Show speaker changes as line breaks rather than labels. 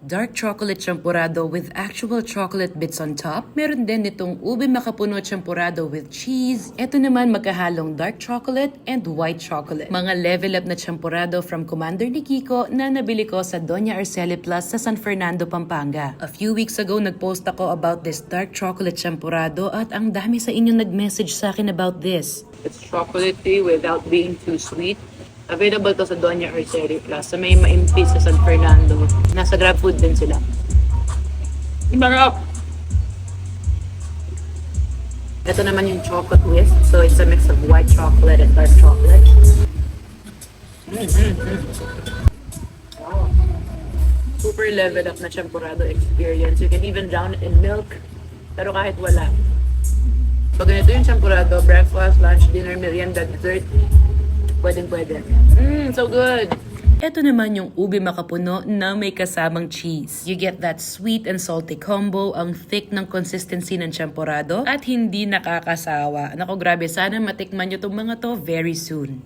Dark chocolate champurado with actual chocolate bits on top. Meron din itong ube makapuno champurado with cheese. Ito naman magkahalong dark chocolate and white chocolate. Mga level up na champurado from Commander ni Kiko na nabili ko sa Doña Arceli Plus sa San Fernando, Pampanga. A few weeks ago, nagpost ako about this dark chocolate champurado at ang dami sa inyo nag-message sa akin about this.
It's chocolatey without being too sweet. Available to sa Doña Arceli Plus. Sa may maimpis sa San Fernando. Nasa Grab Food din sila. Ibarap! Ito naman yung chocolate whisk. So it's a mix of white chocolate and dark chocolate. Wow. Super level up na champurado experience. You can even drown it in milk. Pero kahit wala. Pag ganito yung champurado, breakfast, lunch, dinner, merienda, dessert, pwedeng-pwede. So good!
Ito naman yung ube makapuno na may kasamang cheese. You get that sweet and salty combo, ang thick ng consistency ng champurado, at hindi nakakasawa. Nako, grabe, sana matikman nyo itong mga to very soon.